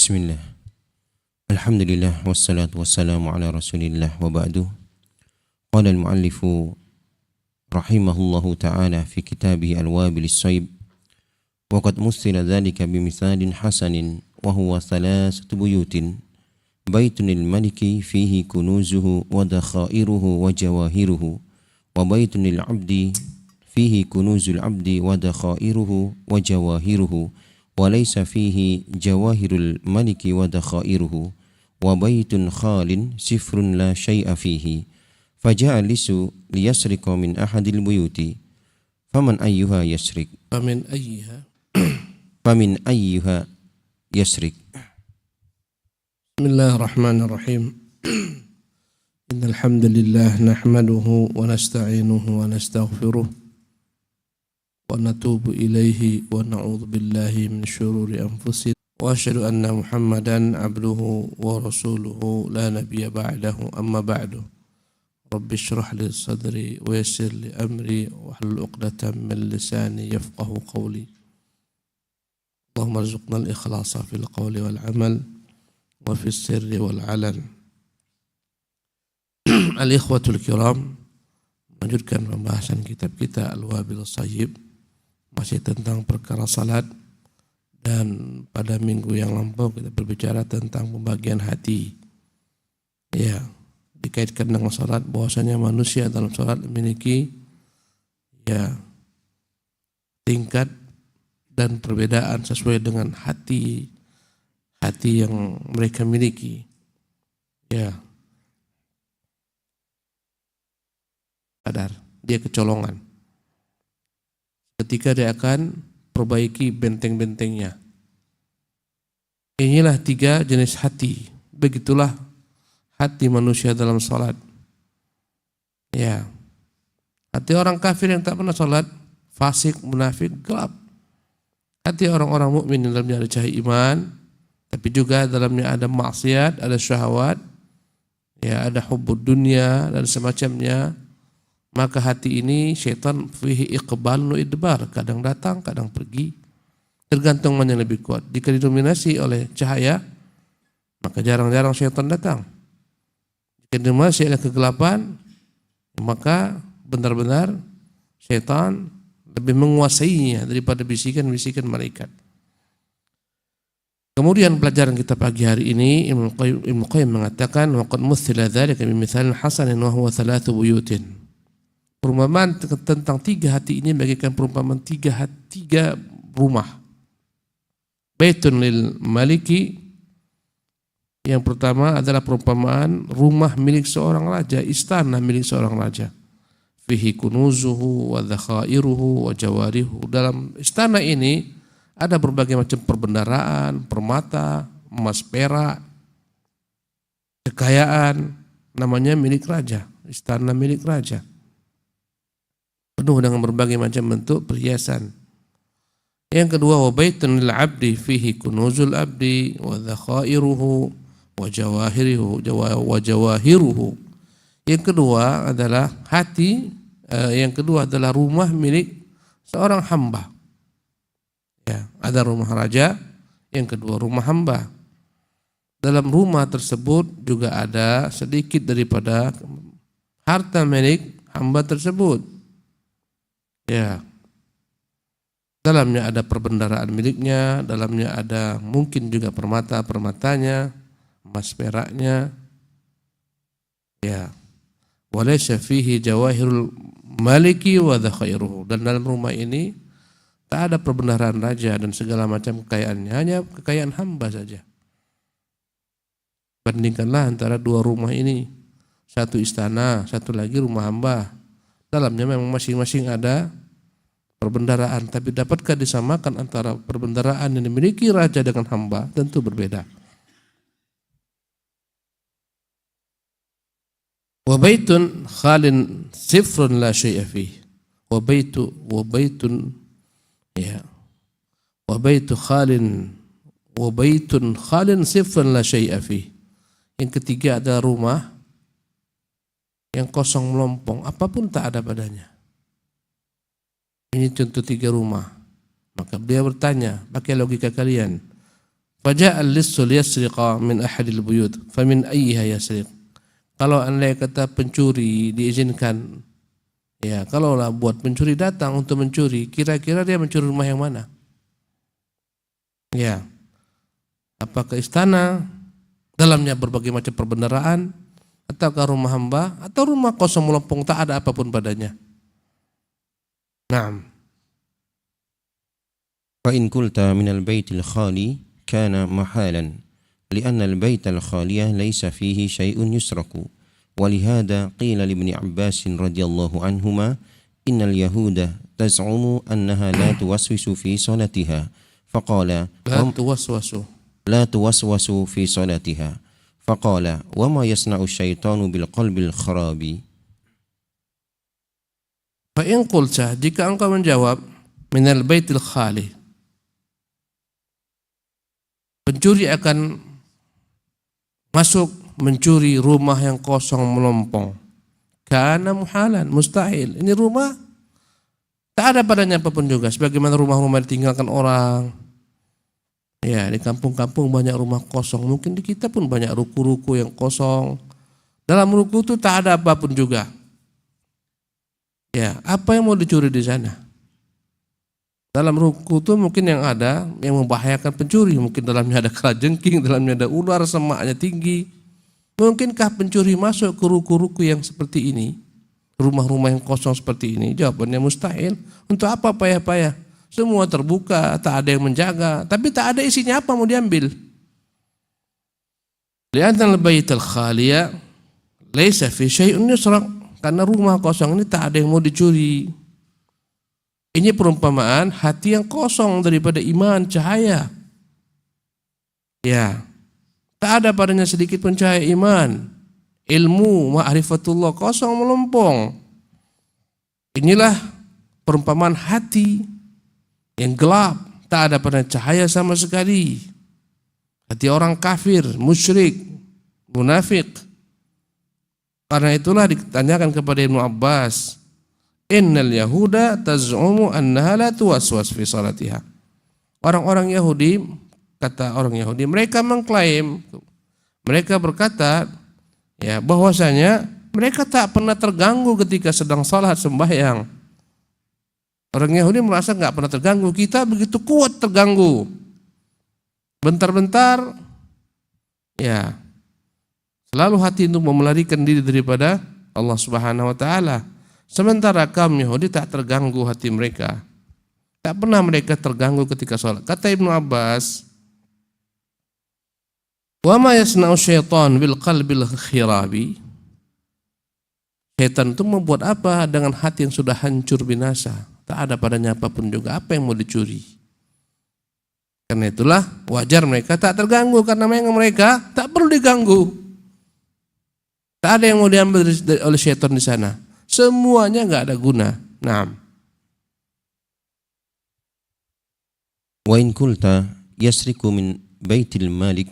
Bismillah. Alhamdulillah wassalatu wassalamu ala Rasulillah wa ba'du. Qala al-muallifu rahimahullahu ta'ala fi kitabih al-wabil as-sayyib wa qad mussila dhalika bimithalin hasanin wa huwa thalathatu buyutin baitun lil-maliki fihi kunuzuhu wa dakhairuhu wa jawahiruhu wa baitun lil-'abdi fihi kunuzul 'abdi wa dakhairuhu wa jawahiruhu wa laysa fihi jawahirul maliki wa dakhairuhu wa baitun khalin sifrun la syai'a fihi faja'a lisu liyasriqa min ahadil buyuti faman ayyuha yasrik famin ayyuha yasrik. Bismillahirrahmanirrahim. Innal hamdalillah nahmaduhu wa nasta'inuhu wa nastaghfiruh wa natubu ilaihi wa na'udzu billahi min syururi anfusina wa asyhadu anna Muhammadan abduhu wa rasuluhu la nabiyya ba'dahu amma ba'du. Rabbi shrah li sadri wa yassir li amri wa hlul 'uqdatam min lisani yafqahu qawli. Allahumma arzuqna al-ikhlasa fil qawli wal 'amal wa fis sirri wal 'alan. Al-ikhwatul kiram, melanjutkan pembahasan kitab kita Al-Wabil as-Sayyib, masih tentang perkara salat, dan pada minggu yang lampau kita berbicara tentang pembagian hati. Ya, dikaitkan dengan salat, bahwasanya manusia dalam salat memiliki tingkat dan perbedaan sesuai dengan hati yang mereka miliki. Ya, sadar dia kecolongan ketika dia akan perbaiki benteng-bentengnya. Inilah 3 jenis hati. Begitulah hati manusia dalam salat. Ya, hati orang kafir yang tak pernah salat, fasik, munafik, gelap. Hati orang-orang mukmin yang dalamnya ada cahaya iman, tapi juga dalamnya ada maksiat, ada syahwat, ya, ada hubbud dunya dan semacamnya. Maka hati ini syaitan fihi iqbal wa idbar, kadang datang, kadang pergi, tergantung mana yang lebih kuat. Jika didominasi oleh cahaya, maka jarang-jarang syaitan datang. Jika didominasi oleh kegelapan, maka benar-benar syaitan lebih menguasainya daripada bisikan-bisikan malaikat. Kemudian pelajaran kita pagi hari ini, Ibnu Qayyim mengatakan waqad muthila dzalika bimithalin hasanin wa huwa 3 buyutin. Perumpamaan tentang 3 hati ini bagaikan perumpamaan 3 rumah. Baitun lil maliki, yang pertama adalah perumpamaan rumah milik seorang raja, istana milik seorang raja. Fihi kunuzuhu wa dhakhairuhu wa jawarihu. Dalam istana ini ada berbagai macam perbendaharaan, permata, emas perak, kekayaan, namanya milik raja, istana milik raja. Penuh dengan berbagai macam bentuk perhiasan. Yang kedua, wa baitun lil 'abdi fihi kunuzul 'abdi wa dhakhairuhu wa jawahiruhu. Yang kedua adalah rumah milik seorang hamba. Ya, ada rumah raja, yang kedua rumah hamba. Dalam rumah tersebut juga ada sedikit daripada harta milik hamba tersebut. Ya, dalamnya ada perbendaharaan miliknya, dalamnya ada mungkin juga permatanya, emas peraknya. Ya, walaysa fihi jawahirul maliki wa dhakhairuhu. Dan dalam rumah ini tak ada perbendaharaan raja dan segala macam kekayaannya, hanya kekayaan hamba saja. Bandingkanlah antara 2 rumah ini, satu istana, satu lagi rumah hamba. Dalamnya memang masing-masing ada perbendaharaan, tapi dapatkah disamakan antara perbendaharaan yang dimiliki raja dengan hamba? Tentu berbeda. Wa baitun khalin sifrun la syai'a fihi. Wa baitun khalin sifrun la syai'a fihi. Yang ketiga adalah rumah yang kosong melompong, apapun tak ada padanya. Ini contoh 3 rumah. Maka beliau bertanya, pakai logika kalian, Faja'a al-lissu liyasriqa min ahadil buyut, famin ayyiha yasriq. Kalau andai kata pencuri diizinkan, ya kalaulah buat pencuri datang untuk mencuri, kira-kira dia mencuri rumah yang mana? Ya, apakah istana, dalamnya berbagai macam perbendaharaan, ataukah rumah hamba, atau rumah kosong melempung tak ada apapun padanya? Naam. فإن قلت من البيت الخالي كان محالا لأن البيت الخالي ليس فيه شيء يسرق ولهذا قيل لابن عباس رضي الله عنهما إن اليهود تزعم أنها لا توسوس في صلاتها فقال لا توسوس في صلاتها فقال وما يصنع الشيطان بالقلب الخراب. فإن قلت, jika engkau menjawab minal baitil khali, pencuri akan masuk mencuri rumah yang kosong melompong, karena muhalan, mustahil. Ini rumah tak ada padanya apapun juga, sebagaimana rumah-rumah ditinggalkan orang. Ya, di kampung-kampung banyak rumah kosong, mungkin di kita pun banyak ruku-ruku yang kosong. Dalam ruku itu tak ada apapun juga. Ya, apa yang mau dicuri di sana? Dalam ruku itu mungkin yang ada yang membahayakan pencuri, mungkin dalamnya ada kalajengking, dalamnya ada ular, semaknya tinggi. Mungkinkah pencuri masuk ke ruku-ruku yang seperti ini, rumah-rumah yang kosong seperti ini? Jawabannya mustahil. Untuk apa payah-payah? Semua terbuka, tak ada yang menjaga, tapi tak ada isinya apa mau diambil. Li'anna al-baital khaliya laisa fi syai'un yusraq, karena rumah kosong ini tak ada yang mau dicuri. Ini perumpamaan hati yang kosong daripada iman, cahaya. Ya, tak ada padanya sedikit pun cahaya iman, ilmu, ma'rifatullah, kosong melompong. Inilah perumpamaan hati yang gelap, tak ada padanya cahaya sama sekali. Hati orang kafir, musyrik, munafik. Karena itulah ditanyakan kepada Ibnu Abbas, innal yahuda taz'umu annaha la tuwaswas fi salatiha. Orang-orang Yahudi, kata orang Yahudi, mereka mengklaim, mereka berkata, ya, bahwasanya mereka tak pernah terganggu ketika sedang salat sembahyang. Orang Yahudi merasa enggak pernah terganggu, kita begitu kuat terganggu. Bentar-bentar, ya, selalu hati untuk melarikan diri daripada Allah Subhanahu wa taala. Sementara kaum Yahudi tak terganggu hati mereka. Tak pernah mereka terganggu ketika sholat. Kata Ibnu Abbas, wa ma yasna'u syaitan bil qalbil khirabi. Syaitan itu membuat apa dengan hati yang sudah hancur binasa? Tak ada padanya apapun juga. Apa yang mau dicuri? Karena itulah wajar mereka tak terganggu, karena memang mereka tak perlu diganggu. Tak ada yang mau diambil oleh syaitan di sana. Semuanya enggak ada guna. Naam. Wa in qulta yasriku min baitil malik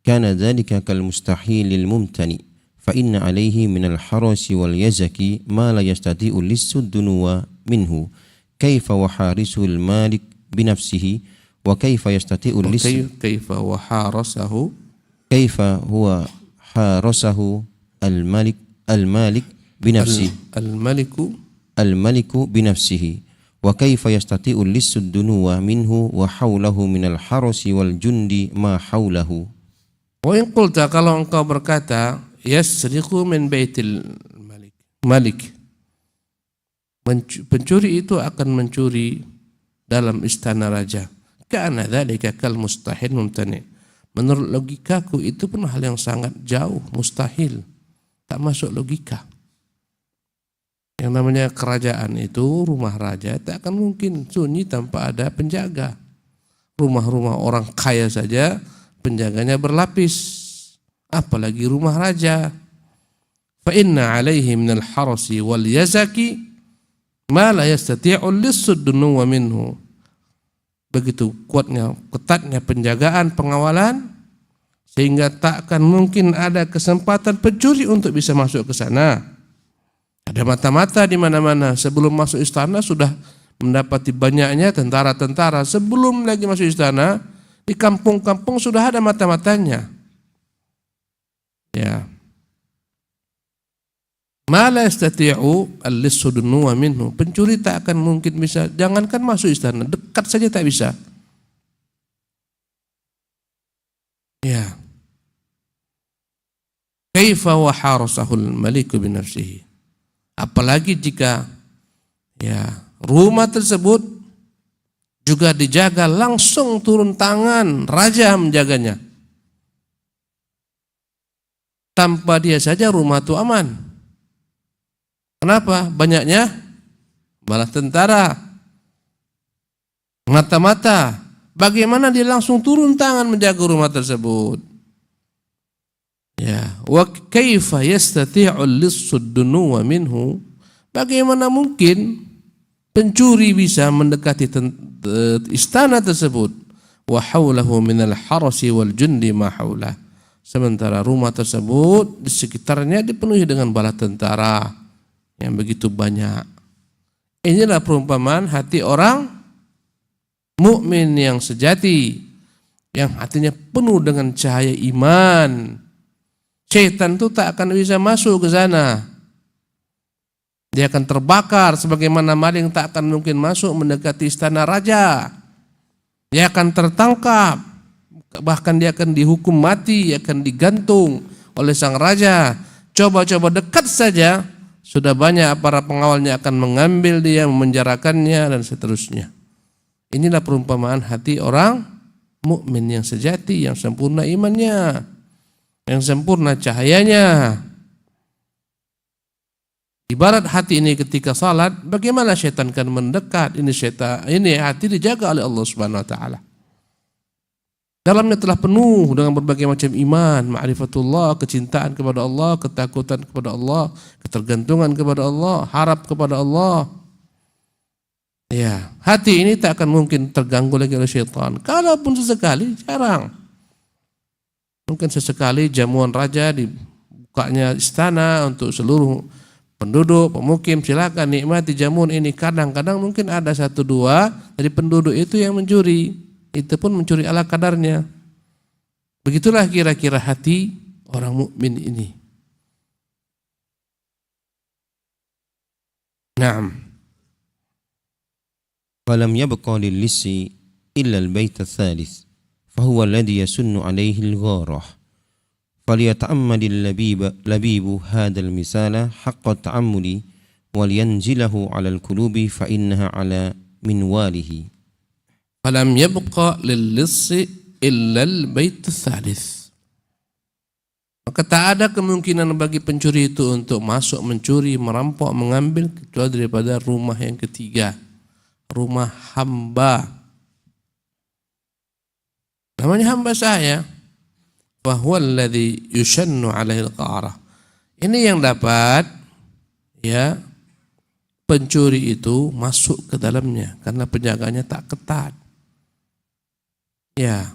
kana dhalika kal mustahilil mumtani fa inna alayhi min al harasi wal yazaki ma la yastati'u lis-sudnuwa minhu kaifa wa harisul malik bi nafsihi wa kaifa yastati'u kaifa wa harasahu kaifa huwa harasahu al malik بنفسه الملك بنفسه وكيف يستطيع اللص الدنو منه وحوله من الحرس والجند ما حوله. وإن قلت, kalau engkau berkata yasriqu min baitil malik, pencuri itu akan mencuri dalam istana raja, kana dzalika kal mustahil mumtani. Menurut logikaku itu pun hal yang sangat jauh, mustahil, tak masuk logika. Yang namanya kerajaan itu, rumah raja, tak akan mungkin sunyi tanpa ada penjaga. Rumah-rumah orang kaya saja penjaganya berlapis, apalagi rumah raja. Fa inna alaihi minal harasi wal yazaki ma la yastati'u lis-sudnu wa minhu. Begitu kuatnya, ketatnya penjagaan, pengawalan, sehingga tak akan mungkin ada kesempatan pencuri untuk bisa masuk ke sana. Ada mata-mata di mana-mana. Sebelum masuk istana sudah mendapati banyaknya tentara-tentara. Sebelum lagi masuk istana, Di kampung-kampung sudah ada mata-matanya. Ya. Ma la yastati'u al-lissu dunuwa minhu. Pencuri tak akan mungkin bisa, jangankan masuk istana, dekat saja tak bisa. Ya. Kaifa wa harasahul maliku bi nafsihi. Apalagi jika ya rumah tersebut juga dijaga, langsung turun tangan raja menjaganya. Tanpa dia saja rumah itu aman. Kenapa? Banyaknya bala tentara, mata-mata. Bagaimana dia langsung turun tangan menjaga rumah tersebut? Ya, wa kaifa yastati'u al-lissu ad-dunuwa minhu? Bagaimana mungkin pencuri bisa mendekati istana tersebut? Wa haulahu minal harasi wal jundi ma haulah. Sementara rumah tersebut di sekitarnya dipenuhi dengan bala tentara yang begitu banyak. Inilah perumpamaan hati orang mukmin yang sejati, yang hatinya penuh dengan cahaya iman. Syaitan itu tak akan bisa masuk ke sana. Dia akan terbakar sebagaimana maling tak akan mungkin masuk mendekati istana raja. Dia akan tertangkap, bahkan dia akan dihukum mati, akan digantung oleh sang raja. Coba-coba dekat saja, sudah banyak para pengawalnya akan mengambil dia, memenjarakannya dan seterusnya. Inilah perumpamaan hati orang mukmin yang sejati, yang sempurna imannya, yang sempurna cahayanya. Ibarat hati ini ketika salat, bagaimana syaitan kan mendekat? Ini hati dijaga oleh Allah Subhanahu wa taala. Dalamnya telah penuh dengan berbagai macam iman, ma'rifatullah, kecintaan kepada Allah, ketakutan kepada Allah, ketergantungan kepada Allah, harap kepada Allah. Ya, hati ini tak akan mungkin terganggu lagi oleh syaitan. Kalaupun sesekali, jarang. Mungkin sesekali jamuan raja dibukanya istana untuk seluruh penduduk, pemukim, silakan nikmati jamuan ini. Kadang-kadang mungkin ada satu dua dari penduduk itu yang mencuri. Itu pun mencuri ala kadarnya. Begitulah kira-kira hati orang mukmin ini. Naam. فلم يبق للص إلا البيت الثالث فهو الذي يسن عليه الغارة فليتأمل اللبيب هذا المثال حق التأمل ولينزله على القلوب فإنها على منواله. Falam yabqa lil-lissi illa al-bait ats-tsalits. Maka tak ada kemungkinan bagi pencuri itu untuk masuk mencuri, merampok, mengambil kecuali daripada rumah yang ketiga, rumah hamba. Namanya hamba saya. Fa huwa alladhi yushannu 'alaihi al-qa'arah. Ini yang dapat ya pencuri itu masuk ke dalamnya karena penjaganya tak ketat. Ya,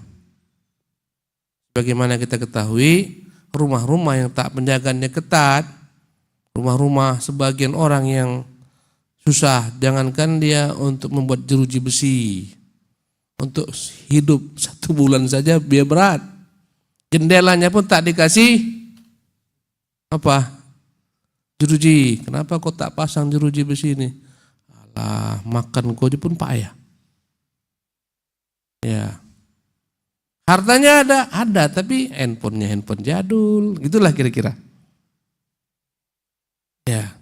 bagaimana kita ketahui rumah-rumah yang tak penjagaannya ketat, rumah-rumah sebagian orang yang susah, jangankan dia untuk membuat jeruji besi, untuk hidup 1 bulan saja biaya berat. Jendelanya pun tak dikasih apa? Jeruji. Kenapa kau tak pasang jeruji besi ini? Alah, makan kau pun payah. Ya. Hartanya ada, tapi handphonenya handphone jadul, gitulah kira-kira. Ya,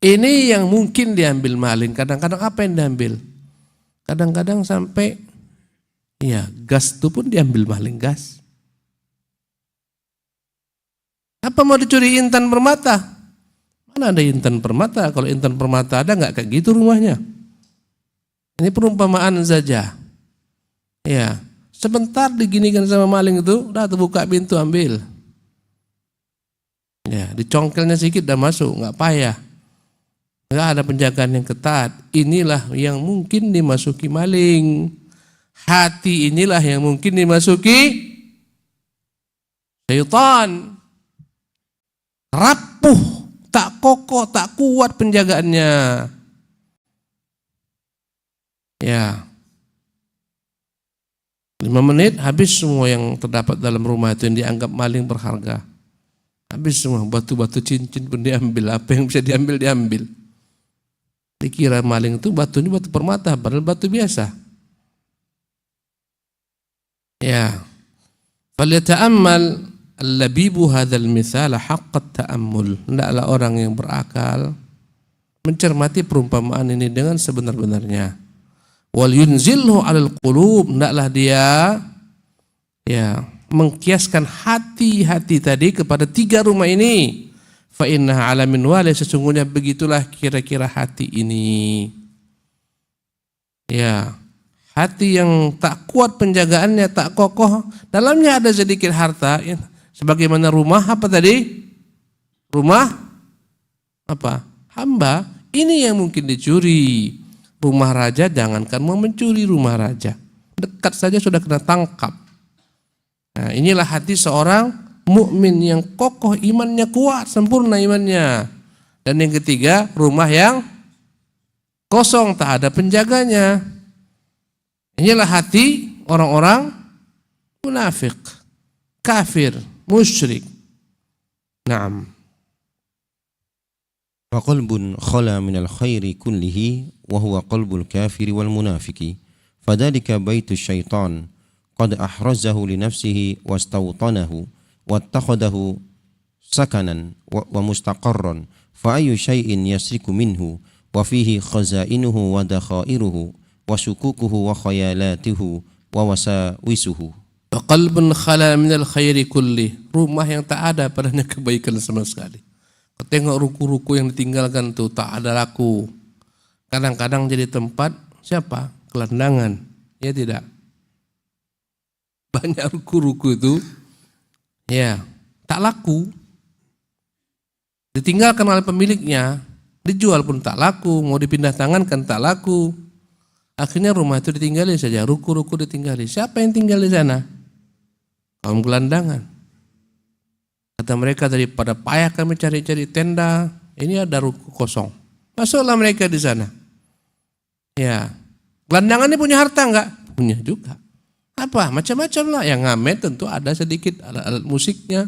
ini yang mungkin diambil maling. Kadang-kadang apa yang diambil? Kadang-kadang sampai, ya gas itu pun diambil maling, gas. Apa mau dicuri intan permata? Mana ada intan permata? Kalau intan permata ada nggak kayak gitu rumahnya? Ini perumpamaan saja. Ya. Sebentar diginikan sama maling itu, udah terbuka pintu ambil. Ya, dicongkelnya sedikit udah masuk, nggak payah. Nggak ada penjagaan yang ketat. Inilah yang mungkin dimasuki maling. Hati inilah yang mungkin dimasuki syaitan. Rapuh, tak kokoh, tak kuat penjagaannya. Ya. 5 menit habis semua yang terdapat dalam rumah itu yang dianggap maling berharga. Habis semua, batu-batu cincin pun diambil, apa yang bisa diambil diambil. Dikira maling itu batunya batu permata, padahal batu biasa. Ya. Falyata'ammal al-labibu hadzal mithal haqqat ta'ammul. Hendaklah orang yang berakal mencermati perumpamaan ini dengan sebenar-benarnya. Wal yunzilhu 'alal qulub, hendaklah dia mengkiaskan hati-hati tadi kepada 3 rumah ini. Fa innaha 'ala minwali, sesungguhnya begitulah kira-kira hati ini. Ya, hati yang tak kuat penjagaannya, tak kokoh, dalamnya ada sedikit harta, ya. Sebagaimana rumah apa tadi? Rumah apa? Hamba. Ini yang mungkin dicuri. Rumah raja, jangankan mau mencuri rumah raja, dekat saja sudah kena tangkap. Nah, inilah hati seorang mukmin yang kokoh imannya, kuat, sempurna imannya. Dan yang ketiga, rumah yang kosong, tak ada penjaganya. Inilah hati orang-orang munafik, kafir, musyrik. Naam. فقلب خلا من الخير كله وهو قلب الكافر والمنافق فذلك بيت الشيطان قد أحرزه لنفسه واستوطنه واتخذه سكنا ومستقرا فأي شيء يسرك منه وفيه خزائنه ودخائره وشكوكه وخيالاته ووساوسه. فقلب خلا من الخير كله, rumah yang tak ada padanya kebaikan sama sekali. Kau tengok ruku-ruku yang ditinggalkan tuh tak ada laku. Kadang-kadang jadi tempat siapa? Gelandangan. Ya tidak. Banyak ruku-ruku itu ya tak laku. Ditinggalkan oleh pemiliknya, dijual pun tak laku, mau dipindah tangan kan tak laku. Akhirnya rumah itu ditinggali saja, ruku-ruku ditinggali. Siapa yang tinggal di sana? Kaum gelandangan. Kata mereka, daripada payah kami cari-cari tenda, ini ada ruku kosong. Masuklah mereka di sana. Ya, gelandangan ini punya harta enggak? Punya juga. Apa? Macam-macam lah. Yang ngamen tentu ada sedikit alat-alat musiknya.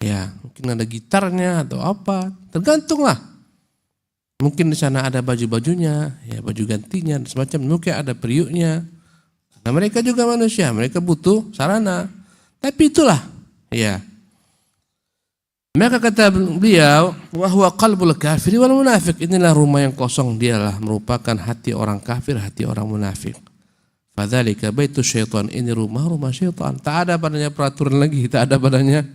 Ya, mungkin ada gitarnya atau apa. Tergantung lah. Mungkin di sana ada baju-bajunya, ya baju gantinya, semacam mungkin ada periuknya. Nah, mereka juga manusia, mereka butuh sarana. Tapi itulah, ya. Maka kata beliau, wa huwa qalbul kafir wal munafiq, inilah rumah yang kosong, dialah merupakan hati orang kafir, hati orang munafik. Fadzalika baitu syaitan, ini rumah syaitan. Tak ada padanya peraturan lagi, tak ada padanya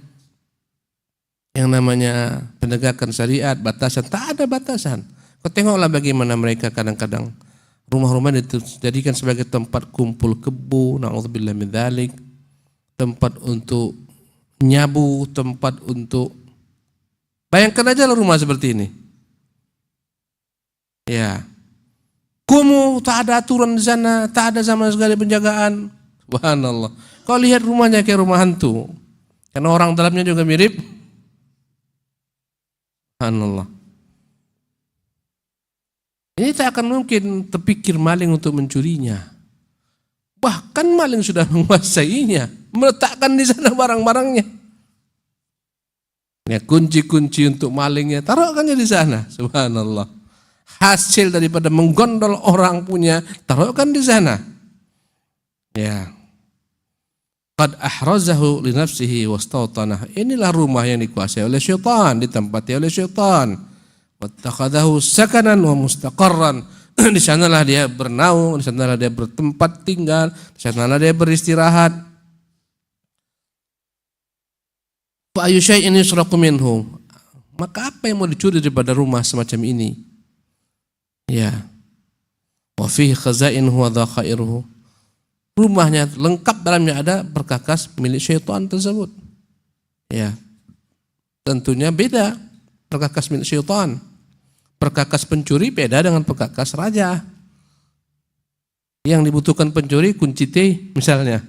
yang namanya penegakan syariat, batasan, tak ada batasan. Kau tengoklah bagaimana mereka kadang-kadang rumah-rumah itu dijadikan sebagai tempat kumpul kebo, na'udzubillah min dzalik, tempat untuk nyabu, tempat untuk, bayangkan aja lah rumah seperti ini. Ya. Kumuh, tak ada aturan di sana, tak ada sama sekali penjagaan. Subhanallah. Kau lihat rumahnya kayak rumah hantu. Karena orang dalamnya juga mirip. Subhanallah. Ini tak akan mungkin terpikir maling untuk mencurinya. Bahkan maling sudah menguasainya, meletakkan di sana barang-barangnya. Ya, kunci-kunci untuk malingnya taruhkannya di sana. Subhanallah. Hasil daripada menggondol orang punya, taruhkan di sana. Ya. Qad ahrazahu li nafsihi wastawtanah. Inilah rumah yang dikuasai oleh syaitan, ditempati oleh syaitan. Wattakhadahu sakanan wa mustaqarran. Di sanalah dia bernaung, di sanalah dia bertempat tinggal, di sanalah dia beristirahat. Fa ayyu syai'in yusraqu minhu. Maka apa yang mau dicuri daripada rumah semacam ini? Ya. Wa fihi khazainuhu wa dhakhairuhu. Rumahnya lengkap, dalamnya ada perkakas milik syaitan tersebut. Ya. Tentunya beda perkakas milik syaitan. Perkakas pencuri beda dengan perkakas raja. Yang dibutuhkan pencuri kunci T misalnya.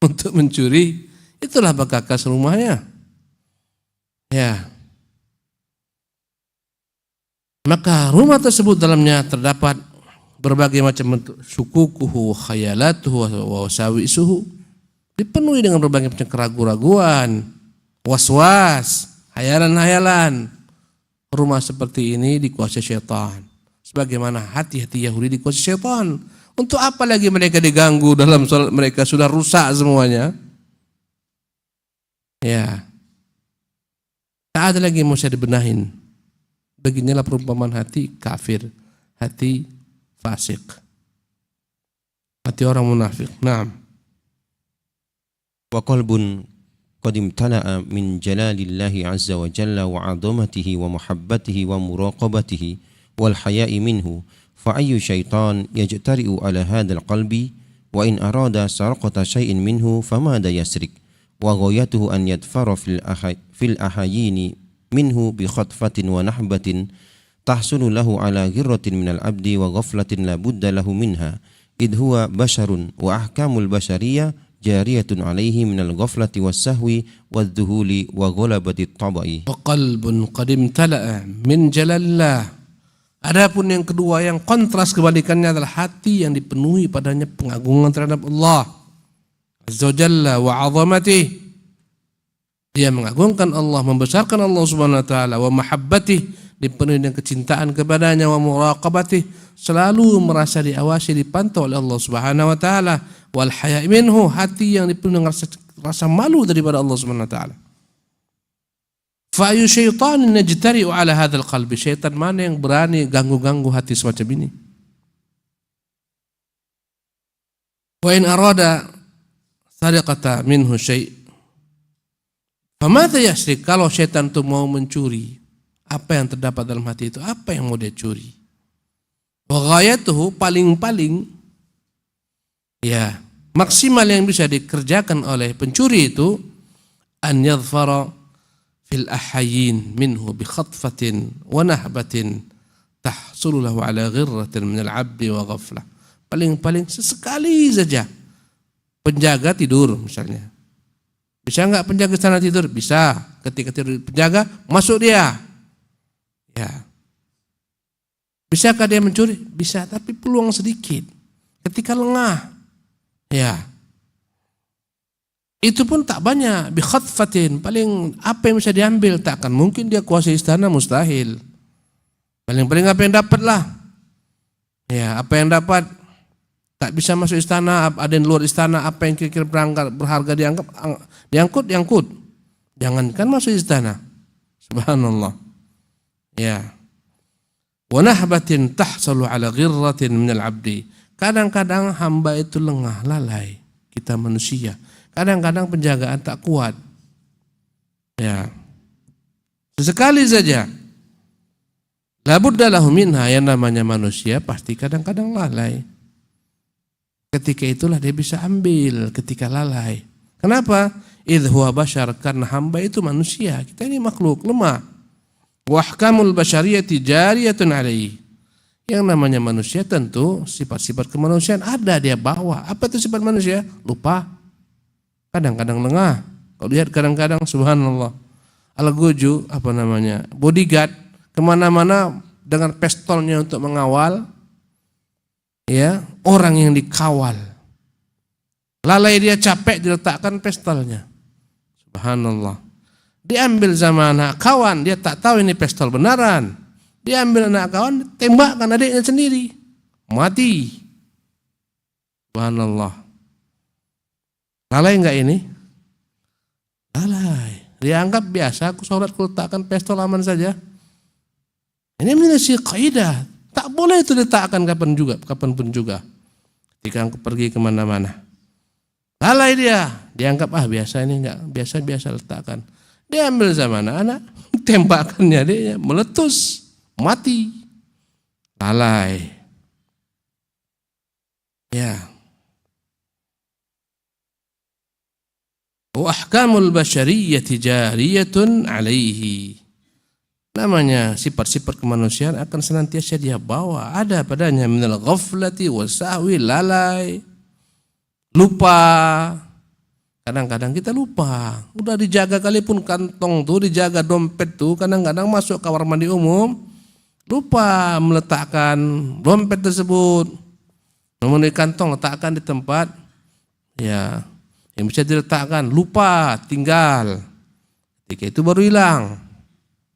Untuk mencuri, itulah perkakas rumahnya. Ya. Maka rumah tersebut dalamnya terdapat berbagai macam bentuk syukukuhu, khayalatuhu, wa wasawisuhu, dipenuhi dengan berbagai macam keraguan-raguan, was-was, hayalan-hayalan. Rumah seperti ini dikuasai syaitan, sebagaimana hati-hati Yahudi dikuasai syaitan. Untuk apa lagi mereka diganggu dalam salat mereka, sudah rusak semuanya. Ya, tak ada lagi yang mau saya dibenahin. Beginilah perumpamaan hati kafir, hati fasik, hati orang munafik. Naam. Wa qalbun qad imtala'a min jalalillahi azza wa jalla wa 'azamatihi wa muhabbatihi wa muraqabatihi wal haya'i minhu. فأي شيطان يجترئ على هذا القلب وإن أراد سرقة شيء منه فماذا يسرق وغايته أن يدفر في الأحايين منه بخطفة ونحبة تحصل له على غرة من العبد وغفلة لا بد له منها إذ هو بشر وأحكام البشرية جارية عليه من الغفلة والسهو والذهول وغلبة الطبع. وقلب قد امتلأ من جلال الله. Adapun yang kedua, yang kontras kebalikannya adalah hati yang dipenuhi padanya pengagungan terhadap Allah Azza wa Jalla wa 'azamatihi. Dia mengagungkan Allah, membesarkan Allah Subhanahu wa taala, wa mahabbatih, dipenuhi dengan kecintaan kepadanya, wa muraqabatih, selalu merasa diawasi, dipantau oleh Allah Subhanahu wa taala, wal haya'i minhu, hati yang dipenuhi dengan rasa malu daripada Allah Subhanahu wa taala. Fa ayu syaitanin najtari'u ala hadzal qalbi, syaitan mana yang berani ganggu-ganggu hati semacam ini? Wa in arada sariqata minhu syai', famadza yasriq, kalau syaitan itu mau mencuri, apa yang terdapat dalam hati itu, apa yang mau dia curi? Wa ghayatuhu, paling-paling ya maksimal yang bisa dikerjakan oleh pencuri itu, an yadhfara fil ahayin minhu bi khatfatin wa nahbatin tahsulu lahu ala ghirratin min al-'abdi wa ghaflah. Paling-paling sesekali saja penjaga tidur misalnya. Bisa enggak penjaga sana tidur? Bisa. Ketika tidur penjaga, masuk dia. Ya. Bisakah dia mencuri? Bisa, tapi peluang sedikit. Ketika lengah. Ya. Itu pun tak banyak, bi khatfatin, paling apa yang bisa diambil, tak akan mungkin dia kuasai istana, mustahil. Paling-paling apa yang dapat lah. Ya, apa yang dapat, tak bisa masuk istana, ada yang luar istana, apa yang kira-kira berharga diangkut. Jangankan masuk istana. Subhanallah. Ya. Wa nahbatin tahsalu ala ghirratin minal abdi. Kadang-kadang hamba itu lengah, lalai, kita manusia. Kadang-kadang penjagaan tak kuat. Ya. Sesekali saja. La budda lahu minha, yang namanya manusia pasti kadang-kadang lalai. Ketika itulah dia bisa ambil, ketika lalai. Kenapa? Idh huwa bashar, karena hamba itu manusia. Kita ini makhluk lemah. Wa ahkamul basyariyati jariyatun alaihi. Yang namanya manusia tentu sifat-sifat kemanusiaan ada dia bawa. Apa itu sifat manusia? Lupa. Kadang-kadang lengah. Kalau lihat kadang-kadang subhanallah. Al-Guju, bodyguard, kemana-mana dengan pistolnya untuk mengawal ya orang yang dikawal. Lalai dia, capek, diletakkan pistolnya. Subhanallah. Diambil sama anak kawan, dia tak tahu ini pistol benaran. Diambil anak kawan, tembakkan adiknya sendiri. Mati. Subhanallah. Lalai enggak ini? Lalai. Dia anggap biasa, aku sholat, aku letakkan pistol aman saja. Ini menjadi kaidah. Tak boleh itu diletakkan kapanpun juga. Ketika aku pergi kemana-mana. Lalai dia. Dia anggap biasa ini enggak, biasa-biasa letakkan. Dia ambil sama anak-anak, tembakannya dia meletus, mati. Lalai. Ya. Wa ahkamul basyariyyati jariyatun alaihi. Namanya sifat-sifat kemanusiaan akan senantiasa dia bawa, ada padanya, minal ghaflati wasahwi, lalai, lupa. Kadang-kadang kita lupa. Udah dijaga kalipun kantong tuh, dijaga dompet tuh, kadang-kadang masuk kamar mandi umum, lupa meletakkan dompet tersebut, memenuhi kantong, letakkan di tempat ya yang bisa diletakkan, lupa, tinggal. Ketika itu baru hilang,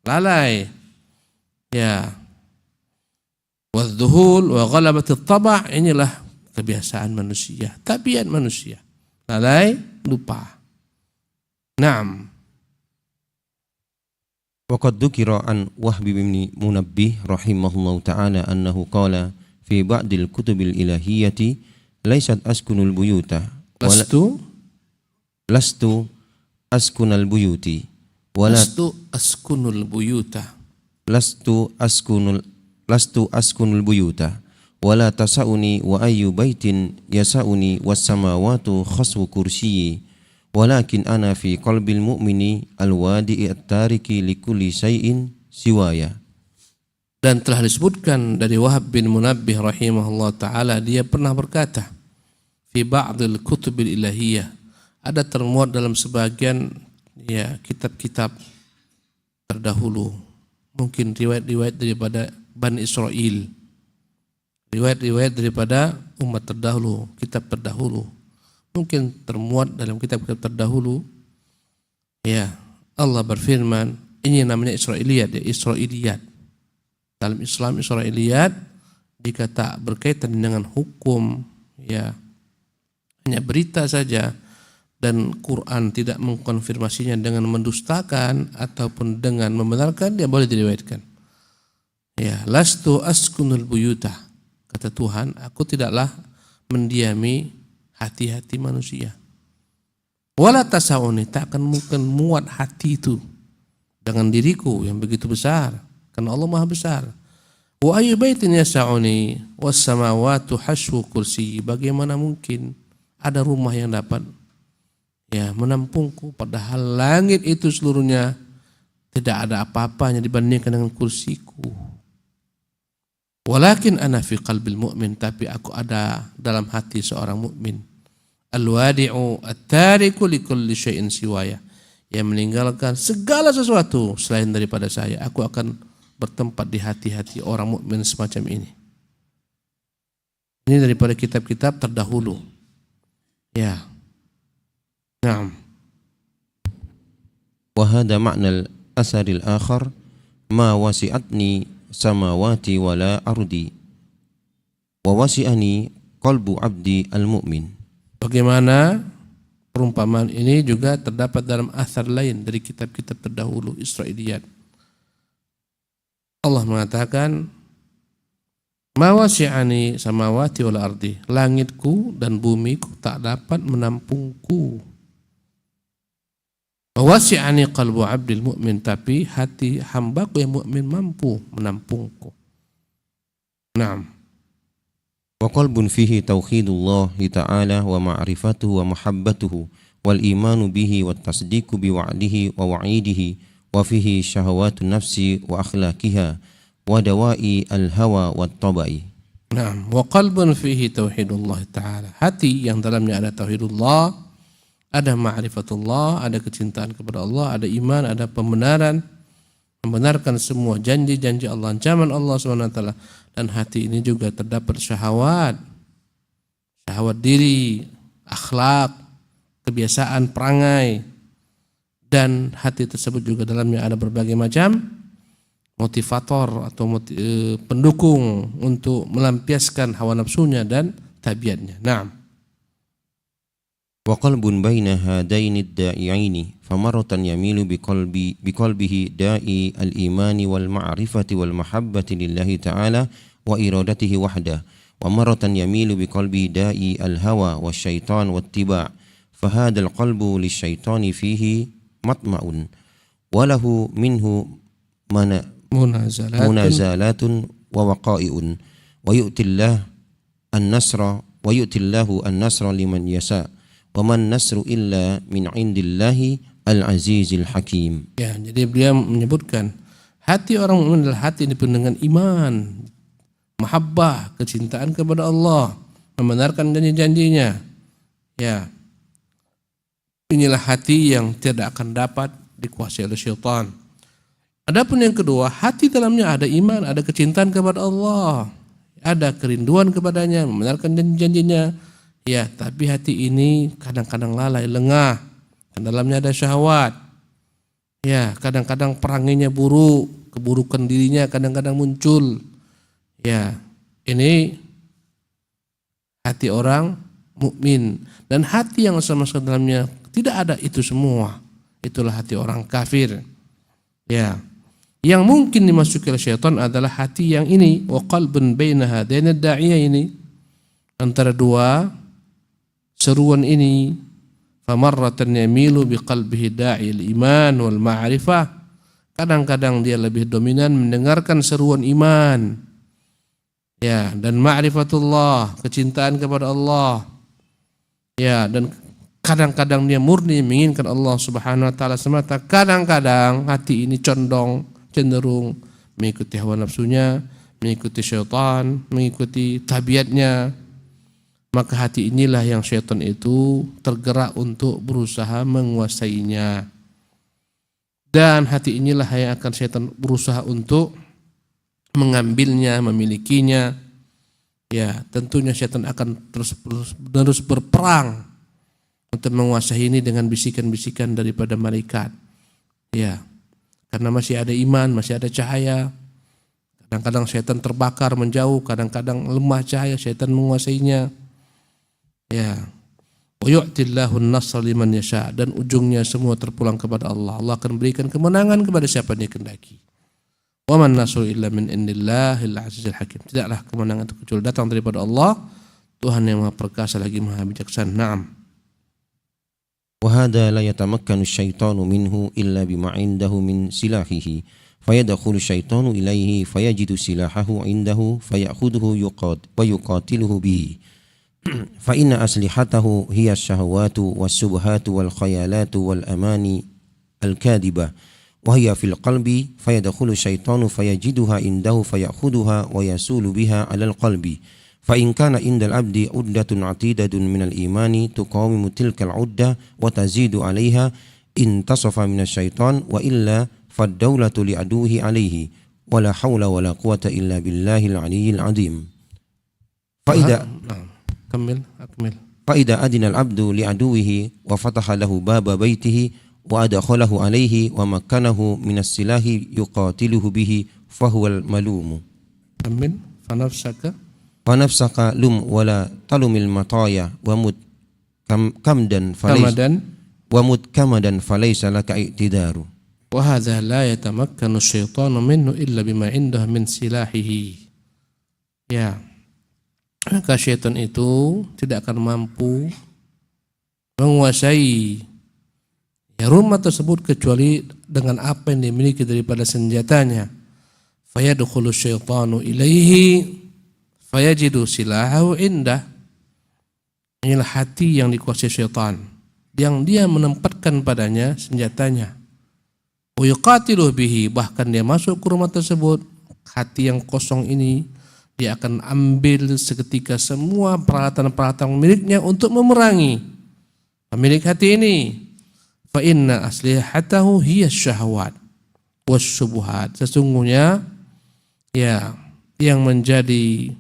lalai. Ya. Wadzuhul wa ghalabatit taba', inilah kebiasaan manusia, tabiat manusia. Lalai, lupa. Naam. وقد ذكر عن وهب بن منبه رحمه الله تعالى أنه قال في بعض الكتب الإلهية ليست أسكن البيوت لست أسكن البيوت ولا لست أسكن البيوت ولا تسعني وأي بيت يسعني والسماوات خسو كرسي ولكن أنا في قلب المؤمن الوادئ التارك لكل شيء سوايا. Dan telah disebutkan dari Wahab bin Munabbih rahimahullah ta'ala, dia pernah berkata, fi ba'dil kutubil ilahiyah, ada termuat dalam sebagian ya kitab-kitab terdahulu, mungkin riwayat-riwayat daripada Bani Israel, riwayat-riwayat daripada umat terdahulu, kitab terdahulu, mungkin termuat dalam kitab-kitab terdahulu. Ya, Allah berfirman, ini namanya Israiliyat, ya, Israiliyat. Dalam Islam Israiliyat jika tak berkaitan dengan hukum, ya hanya berita saja, dan Quran tidak mengkonfirmasinya dengan mendustakan ataupun dengan membenarkan, dia boleh diriwayatkan. Ya, lastu askunul buyuta, kata Tuhan, aku tidaklah mendiami hati-hati manusia. Wala tasauni, tak akan mungkin muat hati itu dengan diriku yang begitu besar, karena Allah Maha besar. Wa ayyu baitin yas'uni was samawati haswu kursi, bagaimana mungkin ada rumah yang dapat ya menampungku, padahal langit itu seluruhnya tidak ada apa-apanya dibandingkan dengan kursiku. Walakin ana fi qalbil mu'min, tapi aku ada dalam hati seorang mukmin. Al-wadi'u at-tariku likulli syai'in siwaya, yang meninggalkan segala sesuatu selain daripada saya. Aku akan bertempat di hati-hati orang mukmin semacam ini. Ini daripada kitab-kitab terdahulu. Ya. Naam. Wa hadha ma'na al-athar al-akhar ma wasi'atni samawati wala ardi wa wasi'ani qalbu abdi al-mu'min. Bagaimana perumpamaan ini juga terdapat dalam asar lain dari kitab-kitab terdahulu Israiliyat. Allah mengatakan, ma wasi'ani samawati wal ardi, langitku dan bumiku tak dapat menampungku. Wa wasi'ani qalbu abdil mu'min, tapi hati hambaku yang mukmin mampu menampungku. Naam. Wa qalbun fihi tauhidullah ta'ala wa ma'rifatuhu wa mahabbatuhu wal imanu bihi wat tasdiqu bi wa'dihi wa wa'idihi wa fihi syahawatun nafsi wa akhlaqiha wa dawa'i al-hawa wat tabai. Naam, wa qalbun fihi tauhidullah ta'ala, hati yang dalamnya ada tauhidullah, ada ma'rifatullah, ada kecintaan kepada Allah, ada iman, ada pembenaran, membenarkan semua janji-janji Allah, ancaman Allah SWT. Dan hati ini juga terdapat syahwat, syahwat diri, akhlak, kebiasaan perangai, dan hati tersebut juga dalamnya ada berbagai macam motivator atau pendukung untuk melampiaskan hawa nafsunya dan tabiatnya. Naam. Wa qalbun baina hadaini ad-da'i'aini famaratan yamilu biqalbihi da'i al-imani wal ma'rifati wal mahabbati lillahi ta'ala wa iradatihi wahdah wa maratan yamilu biqalbihi da'i al-hawa wasyaitan wattiba'. Fahadha al-qalbu lisyaitani fihi matma'un wa lahu minhu munazalatun wa waqa'i'un wa yu'tillahu an-nasra liman yasa' wa man nasru illa min indillahi al-azizil hakim. Ya, jadi beliau menyebutkan hati orang mukmin adalah hati yang dipenuhi dengan iman, mahabbah, kecintaan kepada Allah, membenarkan janji-janjinya. Ya. Inilah hati yang tidak akan dapat dikuasai oleh syaitan. Adapun yang kedua, hati dalamnya ada iman, ada kecintaan kepada Allah, ada kerinduan kepadanya, membenarkan janji-janjinya. Ya, tapi hati ini kadang-kadang lalai, lengah. Dan dalamnya ada syahwat. Ya, kadang-kadang peranginya buruk, keburukan dirinya kadang-kadang muncul. Ya, ini hati orang mukmin, dan hati yang sama sekali dalamnya tidak ada itu semua. Itulah hati orang kafir. Ya. Yang mungkin dimasuki oleh syaitan adalah hati yang ini, wa qalbun baina hadaini ad-da'iya ini, antara dua seruan ini, famarratan yamilu biqalbihi da'il iman wal ma'rifah. Kadang-kadang dia lebih dominan mendengarkan seruan iman, ya, dan ma'rifatullah, kecintaan kepada Allah, ya, dan kadang-kadang dia murni menginginkan Allah Subhanahu wa taala semata. Kadang-kadang hati ini cenderung mengikuti hawa nafsunya, mengikuti syaitan, mengikuti tabiatnya. Maka hati inilah yang syaitan itu tergerak untuk berusaha menguasainya. Dan hati inilah yang akan syaitan berusaha untuk mengambilnya, memilikinya. Ya, tentunya syaitan akan terus berperang untuk menguasai ini dengan bisikan-bisikan daripada malaikat. Ya, karena masih ada iman, masih ada cahaya. Kadang-kadang syaitan terbakar menjauh, kadang-kadang lemah cahaya, syaitan menguasainya. Ya. Wa yu'tillahu an-nasra liman yasha, dan ujungnya semua terpulang kepada Allah. Allah akan berikan kemenangan kepada siapa Dia kehendaki. Wa man nasru illa min indillahil azizil hakim. Tidaklah kemenangan itu kecuali datang daripada Allah, Tuhan yang Maha Perkasa lagi Maha Bijaksana. Naam. وهذا لا يتمكن الشيطان منه إلا بما عنده من سلاحه فيدخل الشيطان إليه فيجد سلاحه عنده فيأخذه ويقاتله به فإن أسلحته هي الشهوات والشبهات والخيالات والأماني الكاذبة وهي في القلب فيدخل الشيطان فيجدها عنده فيأخذها ويسول بها على القلب فإن كان عند العبد عدة عتيدة من الإيمان تقاوم تلك العدة وتزيد عليها انتصف من الشيطان وإلا فالدولة لعدوه عليه ولا حول ولا قوة إلا بالله العلي العظيم فإذا أذن العبد لعدوه وفتح له باب بيته وأدخله عليه ومكنه من السلاح يقاتله به فهو الملوم فنفسك لم ولا تلم المطايا ومت كمدا فليس لك اعتذار وهذا لا يتمكن الشيطان منه إلا بما عنده من سلاحه. Ya, maka syaitan itu tidak akan mampu menguasai rumah tersebut kecuali dengan apa yang dimiliki daripada senjatanya. Fayadkhulu syaitanu ilaihi fayajidu silahu indah. Inilah hati yang dikuasai syaitan, yang dia menempatkan padanya senjatanya. Wa yuqatiluhu bihi, bahkan dia masuk ke rumah tersebut, hati yang kosong ini dia akan ambil seketika semua peralatan-peralatan miliknya untuk memerangi pemilik hati ini. Fa inna aslihatahu hiya syahwat wasyubuhat. Sesungguhnya ya, yang menjadi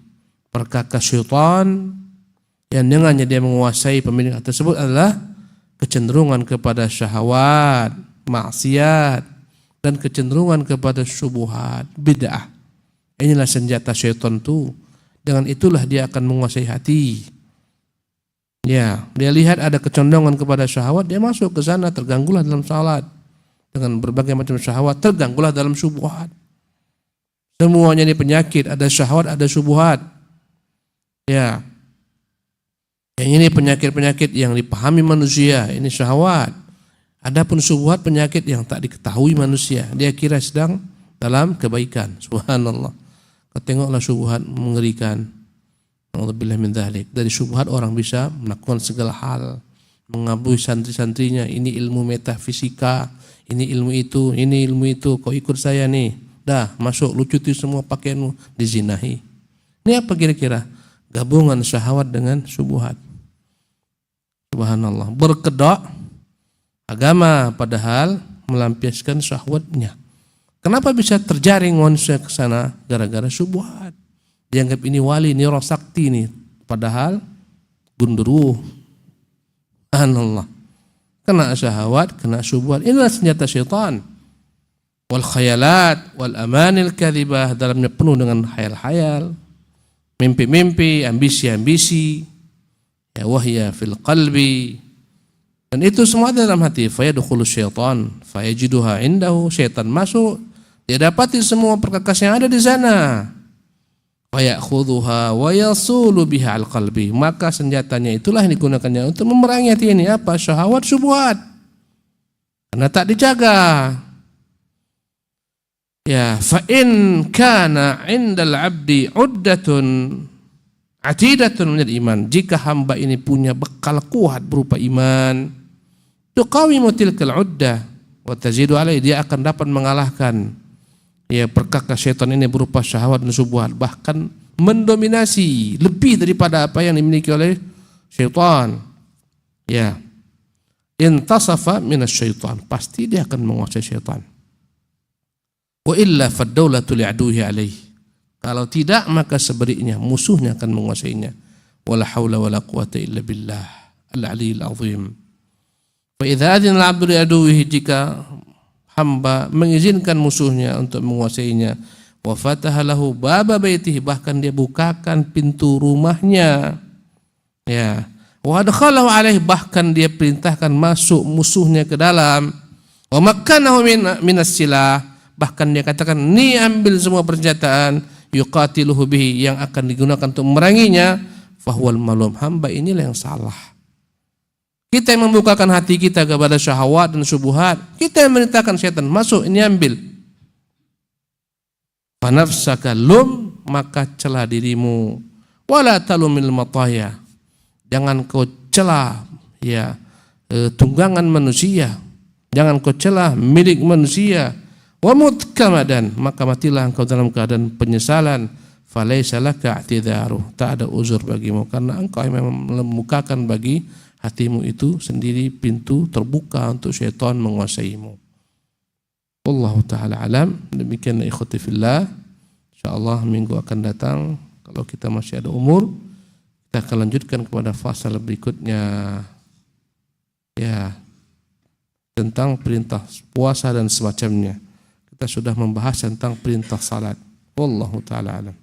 perkakas syaitan yang dengannya dia menguasai pemilik tersebut adalah kecenderungan kepada syahwat, maksiat, dan kecenderungan kepada syubhat, bid'ah. Inilah senjata syaitan itu. Dengan itulah dia akan menguasai hati. Ya, dia lihat ada kecenderungan kepada syahwat, dia masuk ke sana, terganggulah dalam salat. Dengan berbagai macam syahwat, terganggulah dalam syubhat. Semuanya ini penyakit, ada syahwat, ada syubhat. Ya, yang ini penyakit-penyakit yang dipahami manusia, ini syahwat. Adapun syubhat penyakit yang tak diketahui manusia, dia kira sedang dalam kebaikan. Subhanallah. Tengoklah syubhat mengerikan. Alhamdulillah min dzalik. Dari syubhat orang bisa melakukan segala hal, mengabui santri-santrinya. Ini ilmu metafisika, ini ilmu itu, ini ilmu itu. Kau ikut saya nih, dah masuk, lucuti semua pakaianmu, dizinahi. Ini apa kira-kira? Gabungan syahwat dengan syubhat. Subhanallah. Berkedok agama padahal melampiaskan syahwatnya. Kenapa bisa terjaring manusia ke sana? Gara-gara syubhat. Dianggap ini wali, ini roh sakti nih. Padahal gunduruh. Subhanallah. Kena syahwat, kena syubhat. Inilah senjata syaitan. Wal khayalat, wal amanil kadhibah, dalamnya penuh dengan khayal-khayal, mimpi-mimpi, ambisi-ambisi. Ya wahya fil qalbi. Dan itu semua dalam hati. Fayadkhulu syaitan, fayajiduha indahu. Syaitan masuk, dia dapati semua perkakas yang ada di sana. Fayakhudhuha wa yasulu biha al qalbi. Maka senjatanya itulah yang digunakannya untuk memerangi hati ini. Apa? Syahwat, syubhat. Karena tak dijaga. Ya, fa in kana 'indal 'abdi 'uddatun atidatun minal iman. Jika hamba ini punya bekal kuat berupa iman, tuqawimu tilkal 'uddah wa tazidu alaihi, dia akan dapat mengalahkan ya perkakas syaitan ini berupa syahwat dan syubhat, bahkan mendominasi lebih daripada apa yang dimiliki oleh syaitan. Ya. Intasafa minasyaitan, pasti dia akan menguasai syaitan. Wa illa fad-daulatu li'aduhi alaihi. Kalau tidak maka sebaliknya musuhnya akan menguasainya. Wala haula wala quwata illa billah al-'aliyyil 'azim. Fa idza adzina al-'abdu li'aduhi, jika hamba mengizinkan musuhnya untuk menguasainya, wa fataha lahu baba baitihi, bahkan dia bukakan pintu rumahnya, ya, wa adkhalahu alaihi, bahkan dia perintahkan masuk musuhnya ke dalam, wa makkanahu minas silah, bahkan dia katakan ni ambil semua persenjataan, yuqatiluhu bihi, yang akan digunakan untuk memeranginya, fahuwal malum, hamba inilah yang salah. Kita yang membukakan hati kita kepada syahwat dan syubhat, kita yang merintahkan syaitan masuk, ini ambil. Fanafsaka lum, maka celah dirimu, wala talumil mataya, jangan kau celah ya tunggangan manusia, jangan kau celah milik manusia. Wa mutkamadan, maka matilah engkau dalam keadaan penyesalan. Falaisa laka i'tidharu, tak ada uzur bagimu, karena engkau memang membukakan bagi hatimu itu sendiri pintu terbuka untuk syaitan menguasaimu. Wallahu taala alam. Demikian ikhwati fillah. Insyaallah minggu akan datang, kalau kita masih ada umur, kita akan lanjutkan kepada fasa berikutnya, ya, tentang perintah puasa dan semacamnya. Kita sudah membahas tentang perintah salat. Wallahu taala alam.